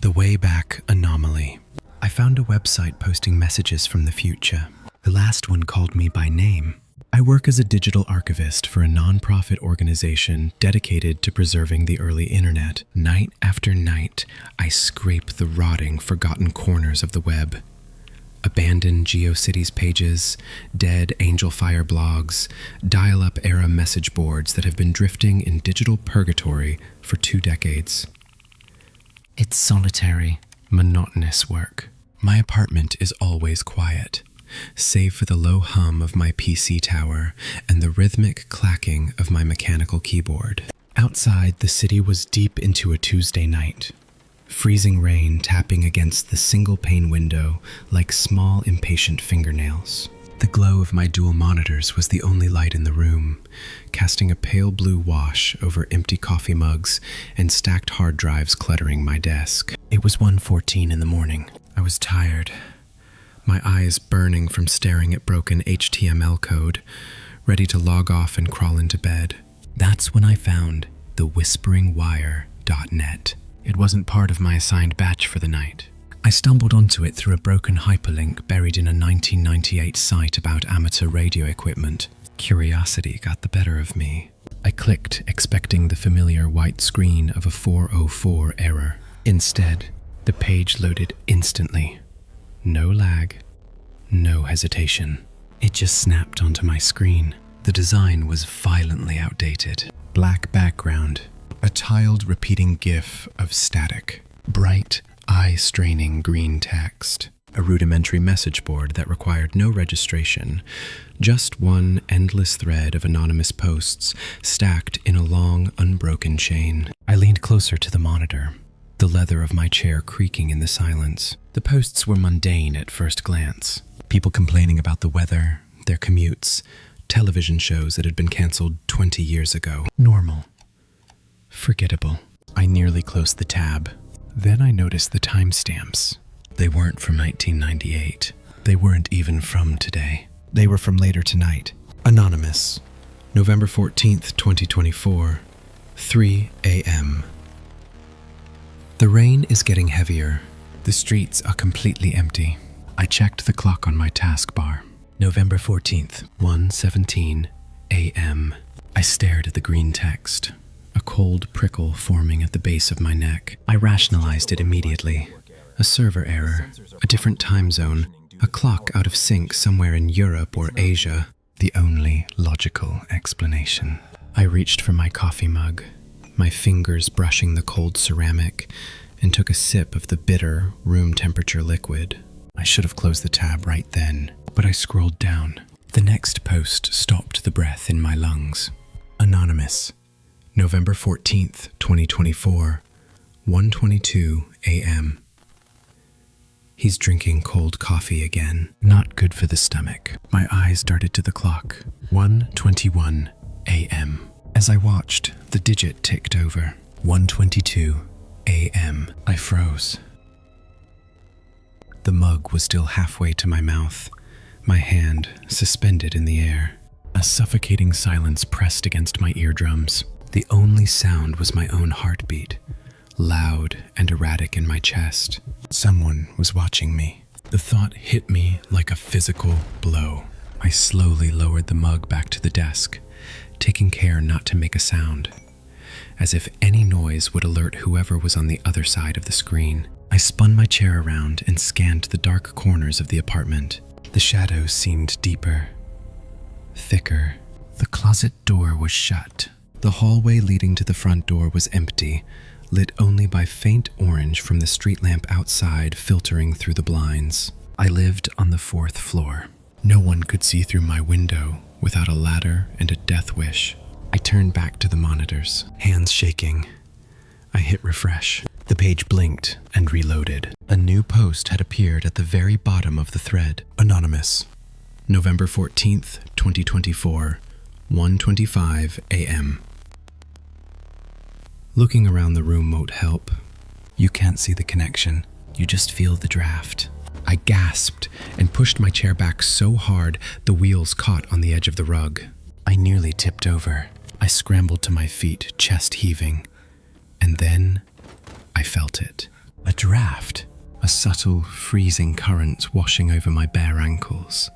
The Wayback Anomaly. I found a website posting messages from the future. The last one called me by name. I work as a digital archivist for a non-profit organization dedicated to preserving the early internet. Night after night, I scrape the rotting, forgotten corners of the web. Abandoned GeoCities pages, dead Angel Fire blogs, dial-up era message boards that have been drifting in digital purgatory for 2 decades. It's solitary, monotonous work. My apartment is always quiet, save for the low hum of my PC tower and the rhythmic clacking of my mechanical keyboard. Outside, the city was deep into a Tuesday night. Freezing rain tapping against the single-pane window like small, impatient fingernails. The glow of my dual monitors was the only light in the room, casting a pale blue wash over empty coffee mugs and stacked hard drives cluttering my desk. It was 1:14 in the morning. I was tired, my eyes burning from staring at broken HTML code, ready to log off and crawl into bed. That's when I found the whisperingwire.net. It wasn't part of my assigned batch for the night. I stumbled onto it through a broken hyperlink buried in a 1998 site about amateur radio equipment. Curiosity got the better of me. I clicked, expecting the familiar white screen of a 404 error. Instead, the page loaded instantly. No lag, no hesitation. It just snapped onto my screen. The design was violently outdated. Black background, a tiled repeating GIF of static. Bright, eye-straining green text. A rudimentary message board that required no registration, just one endless thread of anonymous posts stacked in a long, unbroken chain. I leaned closer to the monitor, the leather of my chair creaking in the silence. The posts were mundane at first glance. People complaining about the weather, their commutes, television shows that had been canceled 20 years ago. Normal. Forgettable. I nearly closed the tab. Then I noticed the timestamps. They weren't from 1998. They weren't even from today. They were from later tonight. Anonymous. November 14th, 2024. 3 a.m. The rain is getting heavier. The streets are completely empty. I checked the clock on my taskbar. November 14th, 1:17 a.m. I stared at the green text. A cold prickle forming at the base of my neck. I rationalized it immediately. A server error, a different time zone, a clock out of sync somewhere in Europe or Asia. The only logical explanation. I reached for my coffee mug, my fingers brushing the cold ceramic, and took a sip of the bitter, room-temperature liquid. I should have closed the tab right then, but I scrolled down. The next post stopped the breath in my lungs. Anonymous. November 14th, 2024, 1:22 a.m. He's drinking cold coffee again. Not good for the stomach. My eyes darted to the clock. 1:21 a.m. As I watched, the digit ticked over. 1:22 a.m. I froze. The mug was still halfway to my mouth, my hand suspended in the air. A suffocating silence pressed against my eardrums. The only sound was my own heartbeat, loud and erratic in my chest. Someone was watching me. The thought hit me like a physical blow. I slowly lowered the mug back to the desk, taking care not to make a sound, as if any noise would alert whoever was on the other side of the screen. I spun my chair around and scanned the dark corners of the apartment. The shadows seemed deeper, thicker. The closet door was shut. The hallway leading to the front door was empty, lit only by faint orange from the street lamp outside filtering through the blinds. I lived on the 4th floor. No one could see through my window without a ladder and a death wish. I turned back to the monitors, hands shaking. I hit refresh. The page blinked and reloaded. A new post had appeared at the very bottom of the thread. Anonymous. November 14th, 2024, 1:25 a.m. Looking around the room won't help. You can't see the connection. You just feel the draft. I gasped and pushed my chair back so hard the wheels caught on the edge of the rug. I nearly tipped over. I scrambled to my feet, chest heaving. And then I felt it. A draft. A subtle, freezing current washing over my bare ankles,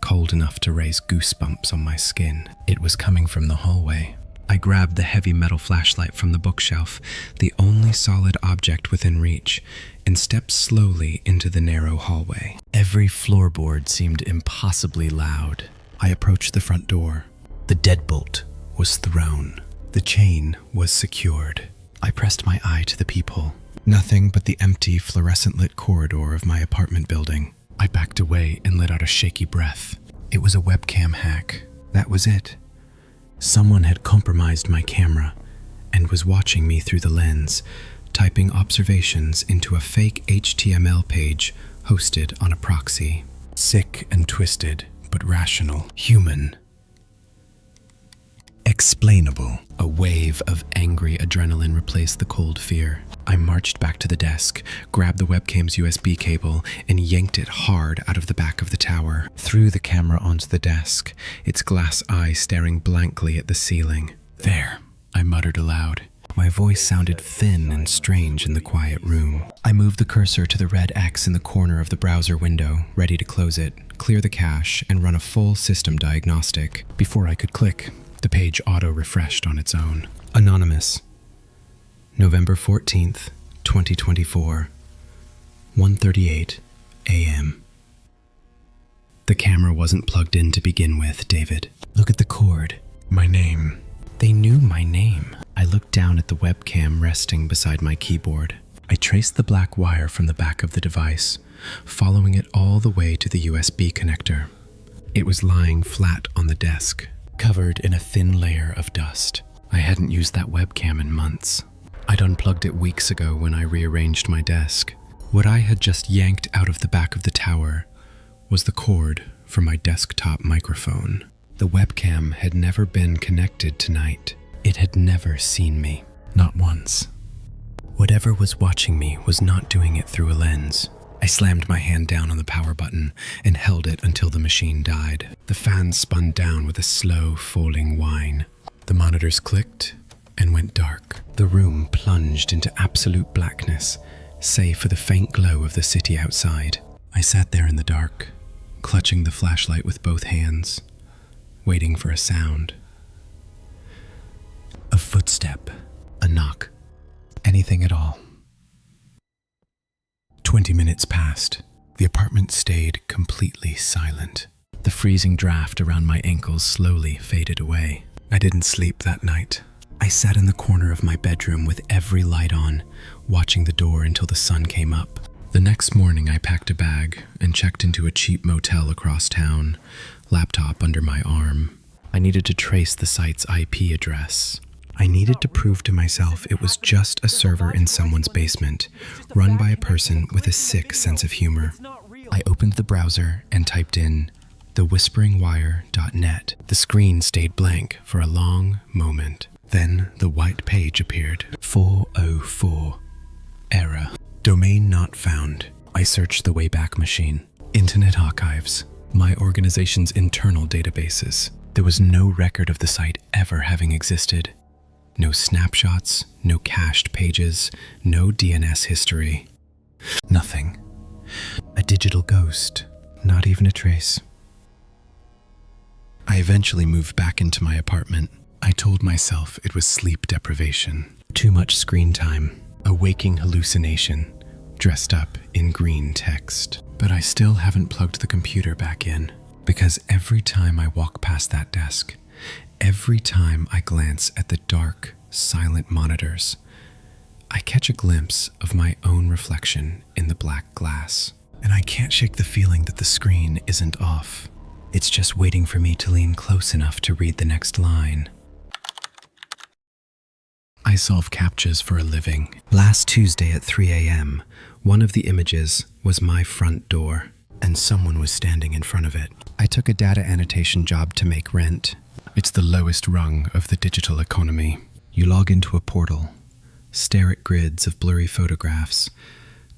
cold enough to raise goosebumps on my skin. It was coming from the hallway. I grabbed the heavy metal flashlight from the bookshelf, the only solid object within reach, and stepped slowly into the narrow hallway. Every floorboard seemed impossibly loud. I approached the front door. The deadbolt was thrown. The chain was secured. I pressed my eye to the peephole. Nothing but the empty, fluorescent-lit corridor of my apartment building. I backed away and let out a shaky breath. It was a webcam hack. That was it. Someone had compromised my camera and was watching me through the lens, typing observations into a fake HTML page hosted on a proxy. Sick and twisted, but rational. Human. Explainable. A wave of angry adrenaline replaced the cold fear. I marched back to the desk, grabbed the webcam's USB cable, and yanked it hard out of the back of the tower. Threw the camera onto the desk, its glass eye staring blankly at the ceiling. There, I muttered aloud. My voice sounded thin and strange in the quiet room. I moved the cursor to the red X in the corner of the browser window, ready to close it, clear the cache, and run a full system diagnostic. Before I could click, the page auto-refreshed on its own. Anonymous. November 14th, 2024. 1:38 a.m. The camera wasn't plugged in to begin with, David. Look at the cord. My name. They knew my name. I looked down at the webcam resting beside my keyboard. I traced the black wire from the back of the device, following it all the way to the USB connector. It was lying flat on the desk, covered in a thin layer of dust. I hadn't used that webcam in months. I'd unplugged it weeks ago when I rearranged my desk. What I had just yanked out of the back of the tower was the cord for my desktop microphone. The webcam had never been connected tonight. It had never seen me, not once. Whatever was watching me was not doing it through a lens. I slammed my hand down on the power button and held it until the machine died. The fan spun down with a slow, falling whine. The monitors clicked and went dark. The room plunged into absolute blackness, save for the faint glow of the city outside. I sat there in the dark, clutching the flashlight with both hands, waiting for a sound. A footstep, a knock, anything at all. 20 minutes passed. The apartment stayed completely silent. The freezing draft around my ankles slowly faded away. I didn't sleep that night. I sat in the corner of my bedroom with every light on, watching the door until the sun came up. The next morning, I packed a bag and checked into a cheap motel across town, laptop under my arm. I needed to trace the site's IP address. I needed to prove to myself it was just a server in someone's basement, run by a person with a sick sense of humor. I opened the browser and typed in thewhisperingwire.net. The screen stayed blank for a long moment. Then the white page appeared. 404. Error. Domain not found. I searched the Wayback Machine, Internet Archives, my organization's internal databases. There was no record of the site ever having existed. No snapshots, no cached pages, no DNS history. Nothing. A digital ghost. Not even a trace. I eventually moved back into my apartment. I told myself it was sleep deprivation. Too much screen time. A waking hallucination, dressed up in green text. But I still haven't plugged the computer back in, because every time I walk past that desk, every time I glance at the dark, silent monitors, I catch a glimpse of my own reflection in the black glass. And I can't shake the feeling that the screen isn't off. It's just waiting for me to lean close enough to read the next line. I solve CAPTCHAs for a living. Last Tuesday at 3 a.m., one of the images was my front door, and someone was standing in front of it. I took a data annotation job to make rent. It's the lowest rung of the digital economy. You log into a portal, stare at grids of blurry photographs,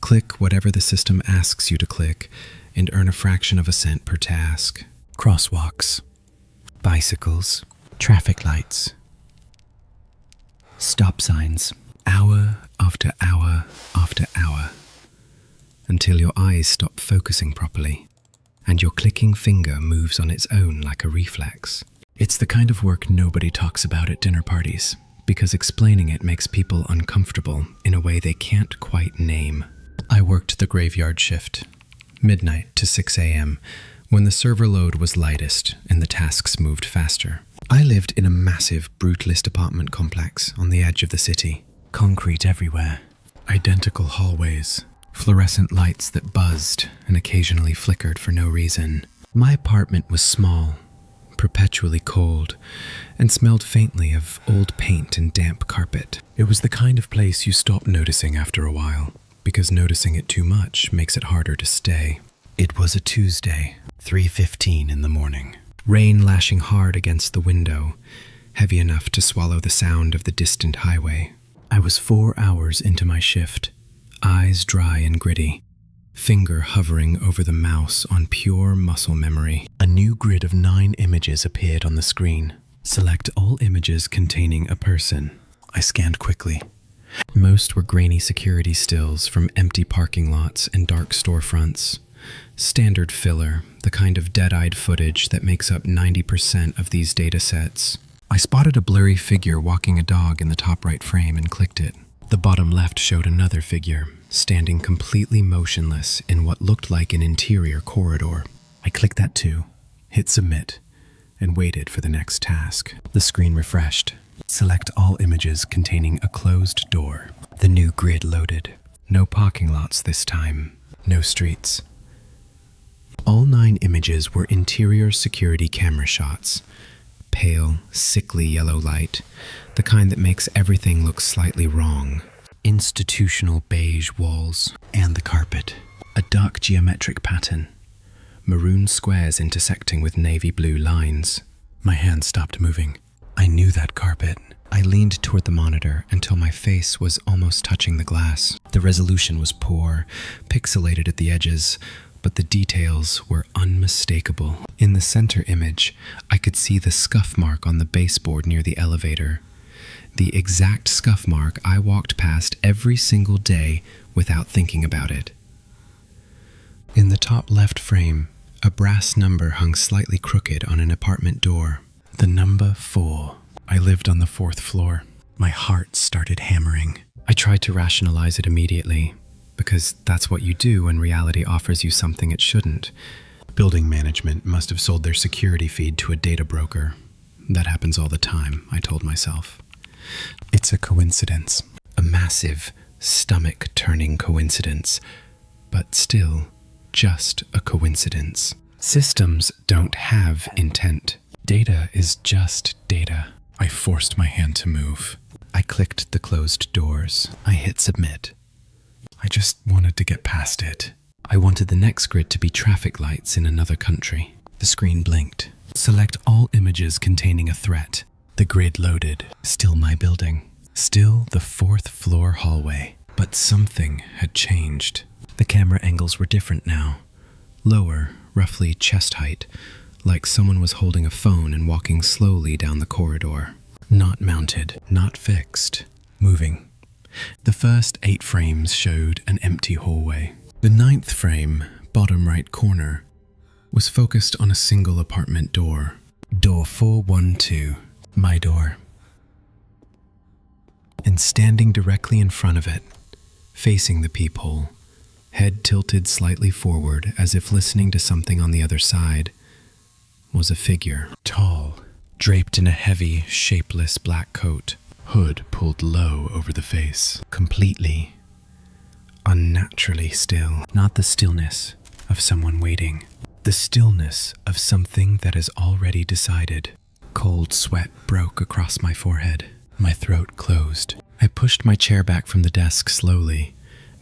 click whatever the system asks you to click, and earn a fraction of a cent per task. Crosswalks, bicycles, traffic lights, stop signs, hour after hour after hour. until your eyes stop focusing properly, and your clicking finger moves on its own like a reflex. It's the kind of work nobody talks about at dinner parties, because explaining it makes people uncomfortable in a way they can't quite name. I worked the graveyard shift, midnight to 6 a.m., when the server load was lightest and the tasks moved faster. I lived in a massive, brutalist apartment complex on the edge of the city. Concrete everywhere, identical hallways, fluorescent lights that buzzed and occasionally flickered for no reason. My apartment was small, perpetually cold, and smelled faintly of old paint and damp carpet. It was the kind of place you stop noticing after a while, because noticing it too much makes it harder to stay. It was a Tuesday, 3:15 in the morning. Rain lashing hard against the window, heavy enough to swallow the sound of the distant highway. I was 4 hours into my shift, eyes dry and gritty, finger hovering over the mouse on pure muscle memory. A new grid of 9 images appeared on the screen. Select all images containing a person. I scanned quickly. Most were grainy security stills from empty parking lots and dark storefronts. Standard filler, the kind of dead-eyed footage that makes up 90% of these data sets. I spotted a blurry figure walking a dog in the top right frame and clicked it. The bottom left showed another figure, standing completely motionless in what looked like an interior corridor. I clicked that too, hit submit, and waited for the next task. The screen refreshed. Select all images containing a closed door. The new grid loaded. No parking lots this time. No streets. All 9 images were interior security camera shots. Pale, sickly yellow light, the kind that makes everything look slightly wrong. Institutional beige walls, and the carpet. A dark geometric pattern. Maroon squares intersecting with navy blue lines. My hand stopped moving. I knew that carpet. I leaned toward the monitor until my face was almost touching the glass. The resolution was poor, pixelated at the edges, but the details were unmistakable. In the center image, I could see the scuff mark on the baseboard near the elevator. The exact scuff mark I walked past every single day without thinking about it. In the top left frame, a brass number hung slightly crooked on an apartment door. The number 4. I lived on the 4th floor. My heart started hammering. I tried to rationalize it immediately, because that's what you do when reality offers you something it shouldn't. Building management must have sold their security feed to a data broker. That happens all the time, I told myself. It's a coincidence. A massive, stomach-turning coincidence. But still, just a coincidence. Systems don't have intent. Data is just data. I forced my hand to move. I clicked the closed doors. I hit submit. I just wanted to get past it. I wanted the next grid to be traffic lights in another country. The screen blinked. Select all images containing a threat. The grid loaded. Still my building. Still the 4th floor hallway. But something had changed. The camera angles were different now. Lower, roughly chest height, like someone was holding a phone and walking slowly down the corridor. Not mounted, not fixed, moving. The first 8 frames showed an empty hallway. The 9th frame, bottom right corner, was focused on a single apartment door. Door 412, my door. And standing directly in front of it, facing the peephole, head tilted slightly forward as if listening to something on the other side, was a figure. Tall, draped in a heavy, shapeless black coat. Hood pulled low over the face. Completely, unnaturally still. Not the stillness of someone waiting. The stillness of something that has already decided. Cold sweat broke across my forehead. My throat closed. I pushed my chair back from the desk slowly,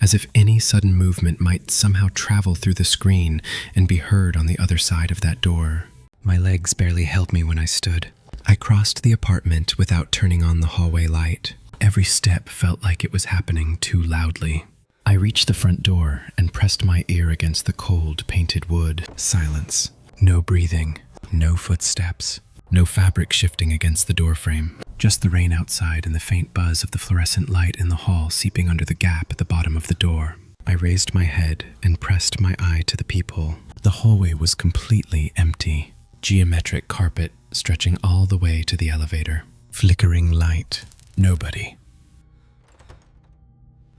as if any sudden movement might somehow travel through the screen and be heard on the other side of that door. My legs barely held me when I stood. I crossed the apartment without turning on the hallway light. Every step felt like it was happening too loudly. I reached the front door and pressed my ear against the cold, painted wood. Silence. No breathing. No footsteps. No fabric shifting against the doorframe. Just the rain outside and the faint buzz of the fluorescent light in the hall seeping under the gap at the bottom of the door. I raised my head and pressed my eye to the peephole. The hallway was completely empty. Geometric carpet stretching all the way to the elevator. Flickering light. Nobody.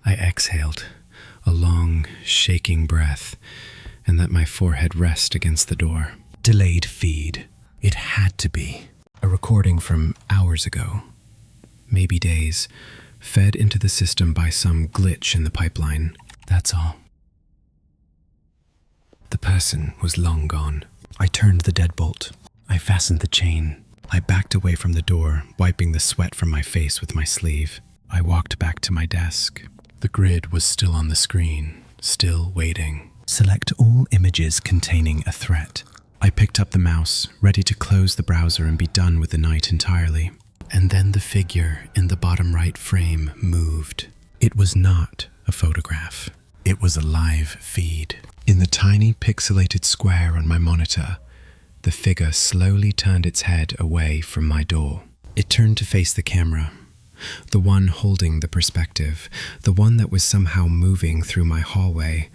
I exhaled, a long, shaking breath, and let my forehead rest against the door. Delayed feed. It had to be. A recording from hours ago, maybe days, fed into the system by some glitch in the pipeline. That's all. The person was long gone. I turned the deadbolt. I fastened the chain. I backed away from the door, wiping the sweat from my face with my sleeve. I walked back to my desk. The grid was still on the screen, still waiting. Select all images containing a threat. I picked up the mouse, ready to close the browser and be done with the night entirely. And then the figure in the bottom right frame moved. It was not a photograph. It was a live feed. In the tiny pixelated square on my monitor, the figure slowly turned its head away from my door. It turned to face the camera, the one holding the perspective, the one that was somehow moving through my hallway.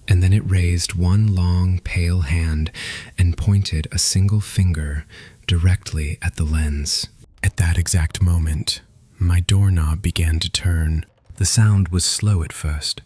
And then it raised one long, pale hand and pointed a single finger directly at the lens. At that exact moment, my doorknob began to turn. The sound was slow at first,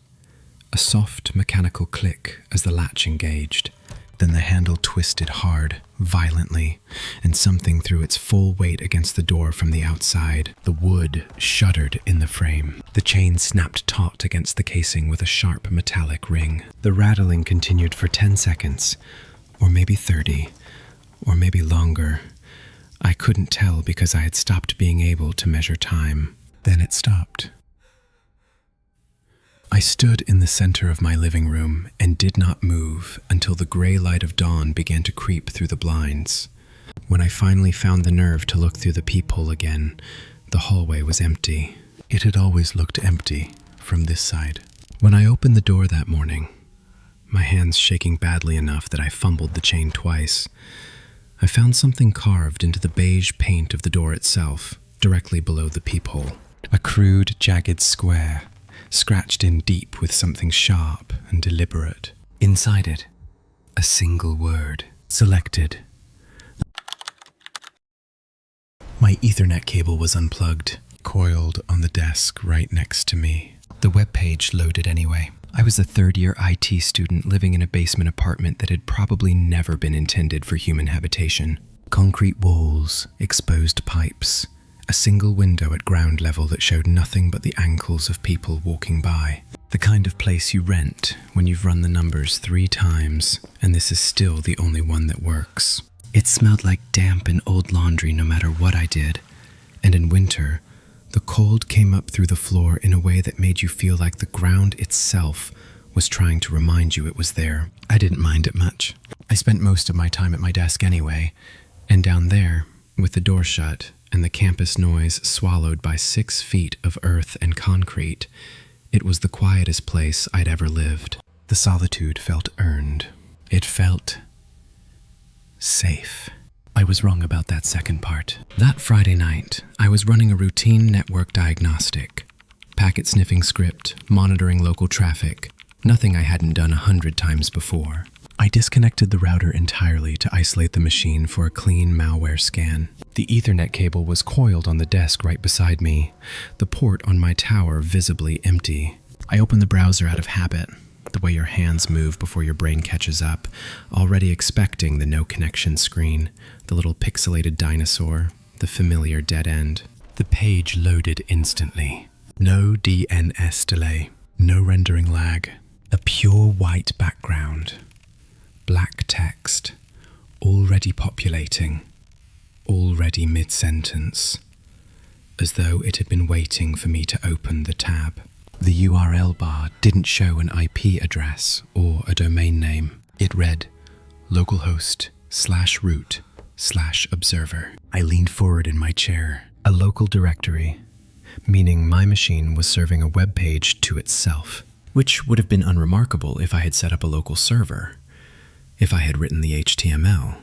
a soft mechanical click as the latch engaged. Then the handle twisted hard, violently, and something threw its full weight against the door from the outside. The wood shuddered in the frame. The chain snapped taut against the casing with a sharp metallic ring. The rattling continued for 10 seconds, or maybe 30, or maybe longer. I couldn't tell because I had stopped being able to measure time. Then it stopped. I stood in the center of my living room and did not move until the gray light of dawn began to creep through the blinds. When I finally found the nerve to look through the peephole again, the hallway was empty. It had always looked empty from this side. When I opened the door that morning, my hands shaking badly enough that I fumbled the chain twice, I found something carved into the beige paint of the door itself, directly below the peephole. A crude, jagged square, scratched in deep with something sharp and deliberate. Inside it, a single word. Selected. My Ethernet cable was unplugged, coiled on the desk right next to me. The web page loaded anyway. I was a third-year IT student living in a basement apartment that had probably never been intended for human habitation. Concrete walls, exposed pipes, a single window at ground level that showed nothing but the ankles of people walking by. The kind of place you rent when you've run the numbers 3 times, and this is still the only one that works. It smelled like damp and old laundry no matter what I did, and in winter, the cold came up through the floor in a way that made you feel like the ground itself was trying to remind you it was there. I didn't mind it much. I spent most of my time at my desk anyway, and down there, with the door shut and the campus noise swallowed by 6 feet of earth and concrete, it was the quietest place I'd ever lived. The solitude felt earned. It felt safe. I was wrong about that second part. That Friday night, I was running a routine network diagnostic. Packet sniffing script, monitoring local traffic. Nothing I hadn't done 100 times before. I disconnected the router entirely to isolate the machine for a clean malware scan. The Ethernet cable was coiled on the desk right beside me, the port on my tower visibly empty. I opened the browser out of habit, the way your hands move before your brain catches up, already expecting the no connection screen, the little pixelated dinosaur, the familiar dead end. The page loaded instantly. No DNS delay, no rendering lag, a pure white background. Black text, already populating, already mid-sentence, as though it had been waiting for me to open the tab. The URL bar didn't show an IP address or a domain name. It read localhost/root/observer. I leaned forward in my chair. A local directory, meaning my machine was serving a web page to itself, which would have been unremarkable if I had set up a local server. If I had written the HTML,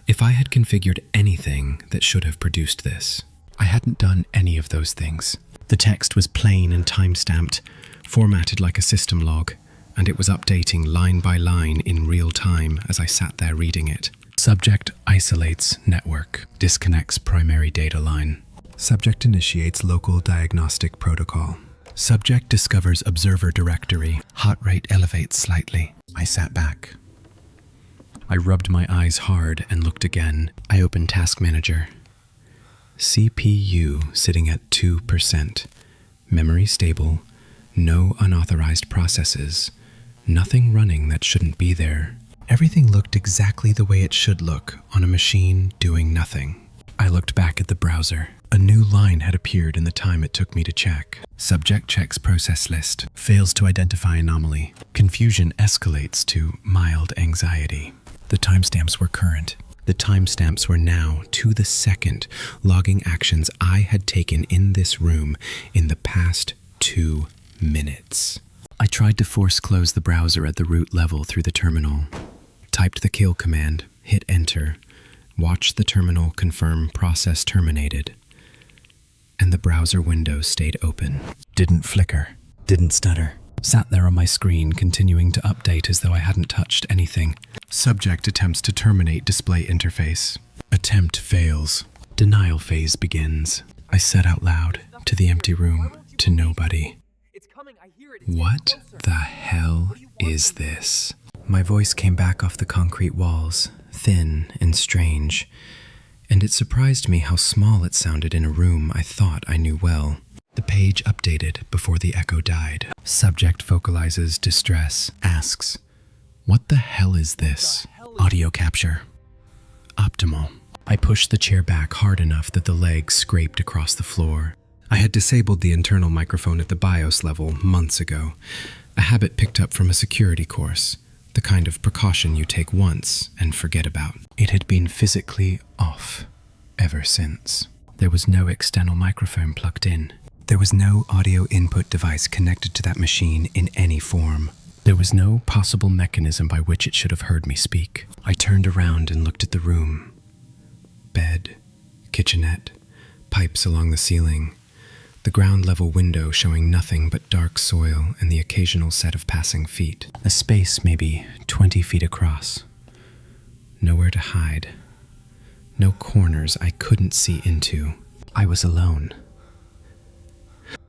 if I had configured anything that should have produced this. I hadn't done any of those things. The text was plain and time-stamped, formatted like a system log, and it was updating line by line in real time as I sat there reading it. Subject isolates network, disconnects primary data line. Subject initiates local diagnostic protocol. Subject discovers observer directory. Heart rate elevates slightly. I sat back. I rubbed my eyes hard and looked again. I opened Task Manager. CPU sitting at 2%. Memory stable. No unauthorized processes. Nothing running that shouldn't be there. Everything looked exactly the way it should look on a machine doing nothing. I looked back at the browser. A new line had appeared in the time it took me to check. Subject checks process list. Fails to identify anomaly. Confusion escalates to mild anxiety. The timestamps were current. The timestamps were now, to the second, logging actions I had taken in this room in the past 2 minutes. I tried to force close the browser at the root level through the terminal. Typed the kill command, hit enter, watched the terminal confirm process terminated, and the browser window stayed open. Didn't flicker, didn't stutter. Sat there on my screen, continuing to update as though I hadn't touched anything. Subject attempts to terminate display interface. Attempt fails. Denial phase begins. I said out loud, to the empty room, to nobody. What the hell is this? My voice came back off the concrete walls, thin and strange, and it surprised me how small it sounded in a room I thought I knew well. The page updated before the echo died. Subject vocalizes distress, asks, "What the hell is this?" Audio capture. Optimal. I pushed the chair back hard enough that the legs scraped across the floor. I had disabled the internal microphone at the BIOS level months ago, a habit picked up from a security course, the kind of precaution you take once and forget about. It had been physically off ever since. There was no external microphone plugged in. There was no audio input device connected to that machine in any form. There was no possible mechanism by which it should have heard me speak. I turned around and looked at the room. Bed, kitchenette, pipes along the ceiling, the ground-level window showing nothing but dark soil and the occasional set of passing feet. A space maybe 20 feet across. Nowhere to hide. No corners I couldn't see into. I was alone.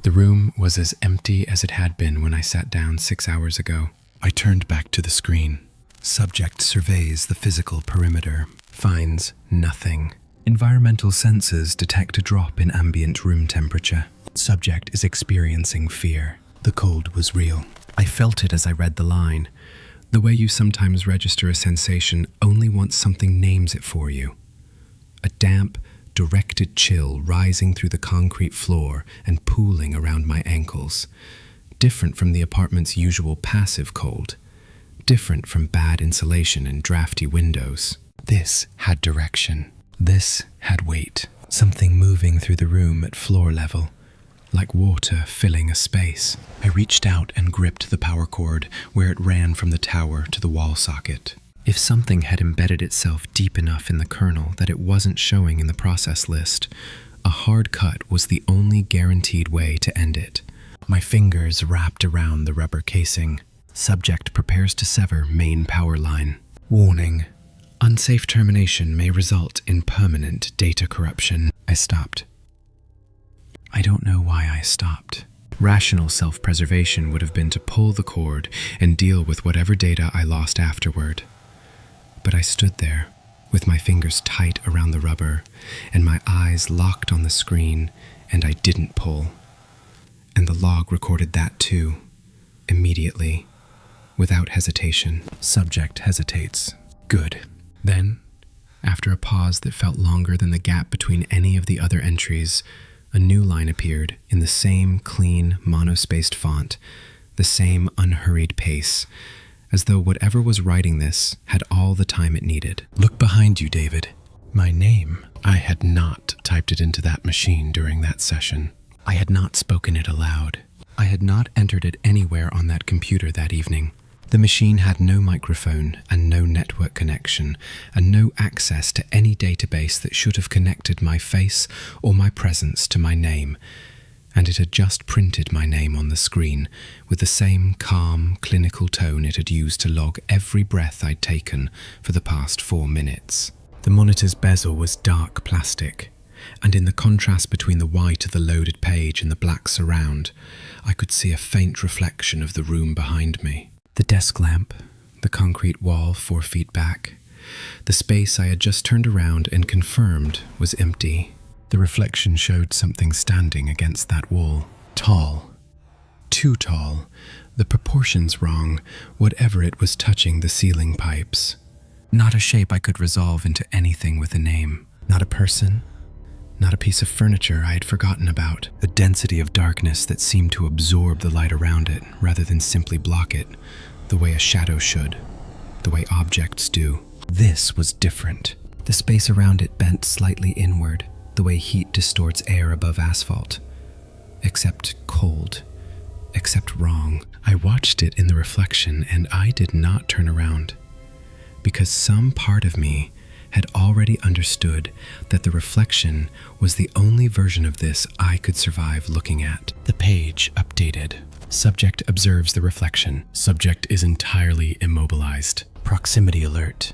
The room was as empty as it had been when I sat down 6 hours ago. I turned back to the screen. Subject surveys the physical perimeter, finds nothing. Environmental sensors detect a drop in ambient room temperature. Subject is experiencing fear. The cold was real. I felt it as I read the line. The way you sometimes register a sensation only once something names it for you. A damp, directed chill rising through the concrete floor and pooling around my ankles. Different from the apartment's usual passive cold. Different from bad insulation and drafty windows. This had direction. This had weight. Something moving through the room at floor level, like water filling a space. I reached out and gripped the power cord where it ran from the tower to the wall socket. If something had embedded itself deep enough in the kernel that it wasn't showing in the process list, a hard cut was the only guaranteed way to end it. My fingers wrapped around the rubber casing. Subject prepares to sever main power line. Warning. Unsafe termination may result in permanent data corruption. I stopped. I don't know why I stopped. Rational self-preservation would have been to pull the cord and deal with whatever data I lost afterward. But I stood there, with my fingers tight around the rubber, and my eyes locked on the screen, and I didn't pull. And the log recorded that too, immediately, without hesitation. Subject hesitates. Good. Then, after a pause that felt longer than the gap between any of the other entries, a new line appeared in the same clean, monospaced font, the same unhurried pace, as though whatever was writing this had all the time it needed. Look behind you, David. My name. I had not typed it into that machine during that session. I had not spoken it aloud. I had not entered it anywhere on that computer that evening. The machine had no microphone and no network connection, and no access to any database that should have connected my face or my presence to my name, and it had just printed my name on the screen with the same calm, clinical tone it had used to log every breath I'd taken for the past 4 minutes. The monitor's bezel was dark plastic, and in the contrast between the white of the loaded page and the black surround, I could see a faint reflection of the room behind me. The desk lamp, the concrete wall 4 feet back, the space I had just turned around and confirmed was empty. The reflection showed something standing against that wall. Tall. Too tall. The proportions wrong, whatever it was touching the ceiling pipes. Not a shape I could resolve into anything with a name. Not a person. Not a piece of furniture I had forgotten about. A density of darkness that seemed to absorb the light around it rather than simply block it, the way a shadow should, the way objects do. This was different. The space around it bent slightly inward, the way heat distorts air above asphalt. Except cold. Except wrong. I watched it in the reflection and I did not turn around. Because some part of me had already understood that the reflection was the only version of this I could survive looking at. The page updated. Subject observes the reflection. Subject is entirely immobilized. Proximity alert.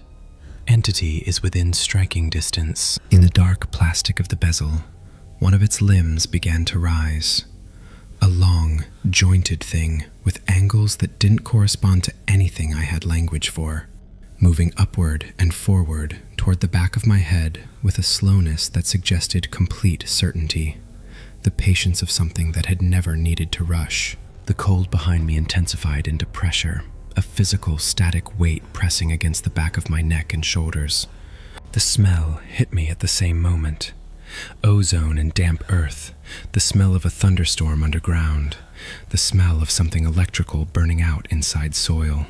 Entity is within striking distance. In the dark plastic of the bezel, one of its limbs began to rise. A long, jointed thing with angles that didn't correspond to anything I had language for, moving upward and forward toward the back of my head with a slowness that suggested complete certainty, the patience of something that had never needed to rush. The cold behind me intensified into pressure, a physical, static weight pressing against the back of my neck and shoulders. The smell hit me at the same moment. Ozone and damp earth, the smell of a thunderstorm underground, the smell of something electrical burning out inside soil.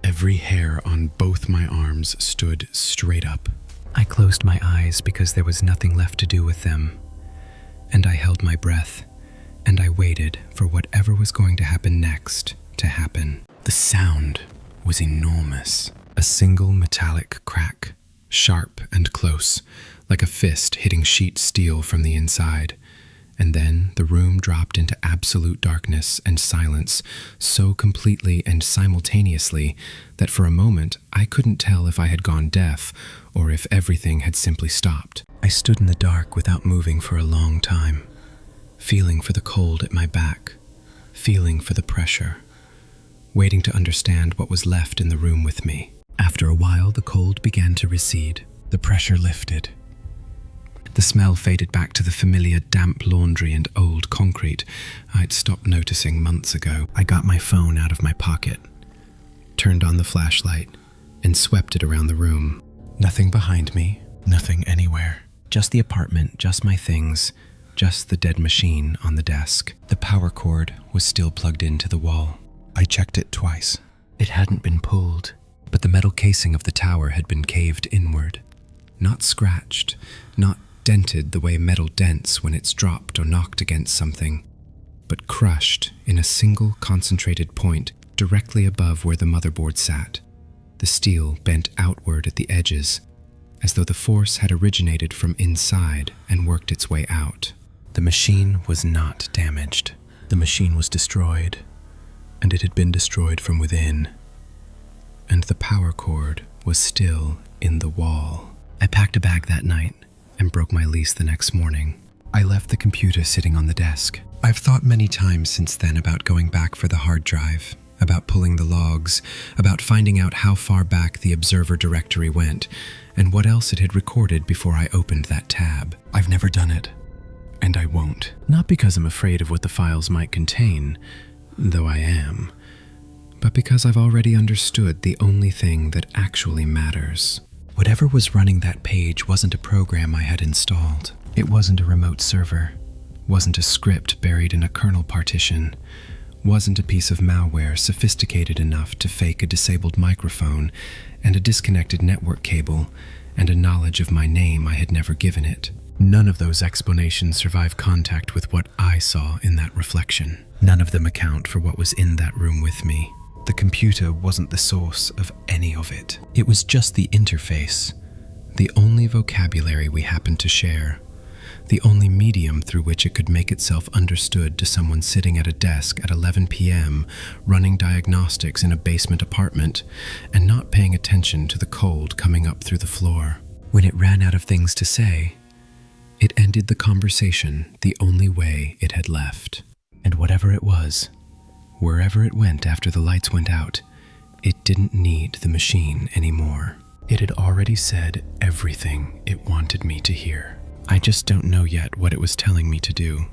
Every hair on both my arms stood straight up. I closed my eyes because there was nothing left to do with them, and I held my breath, and I waited for whatever was going to happen next to happen. The sound was enormous. A single metallic crack, sharp and close, like a fist hitting sheet steel from the inside. And then the room dropped into absolute darkness and silence so completely and simultaneously that for a moment I couldn't tell if I had gone deaf or if everything had simply stopped. I stood in the dark without moving for a long time, feeling for the cold at my back, feeling for the pressure, waiting to understand what was left in the room with me. After a while, the cold began to recede. The pressure lifted. The smell faded back to the familiar damp laundry and old concrete I'd stopped noticing months ago. I got my phone out of my pocket, turned on the flashlight, and swept it around the room. Nothing behind me, nothing anywhere. Just the apartment, just my things, just the dead machine on the desk. The power cord was still plugged into the wall. I checked it twice. It hadn't been pulled, but the metal casing of the tower had been caved inward. Not scratched, not dented the way metal dents when it's dropped or knocked against something, but crushed in a single concentrated point directly above where the motherboard sat. The steel bent outward at the edges, as though the force had originated from inside and worked its way out. The machine was not damaged. The machine was destroyed, and it had been destroyed from within. And the power cord was still in the wall. I packed a bag that night and broke my lease the next morning. I left the computer sitting on the desk. I've thought many times since then about going back for the hard drive, about pulling the logs, about finding out how far back the observer directory went, and what else it had recorded before I opened that tab. I've never done it, and I won't. Not because I'm afraid of what the files might contain, though I am, but because I've already understood the only thing that actually matters. Whatever was running that page wasn't a program I had installed. It wasn't a remote server, wasn't a script buried in a kernel partition, wasn't a piece of malware sophisticated enough to fake a disabled microphone and a disconnected network cable and a knowledge of my name I had never given it. None of those explanations survive contact with what I saw in that reflection. None of them account for what was in that room with me. The computer wasn't the source of any of it. It was just the interface, the only vocabulary we happened to share, the only medium through which it could make itself understood to someone sitting at a desk at 11 p.m., running diagnostics in a basement apartment, and not paying attention to the cold coming up through the floor. When it ran out of things to say, it ended the conversation the only way it had left. And whatever it was, wherever it went after the lights went out, it didn't need the machine anymore. It had already said everything it wanted me to hear. I just don't know yet what it was telling me to do.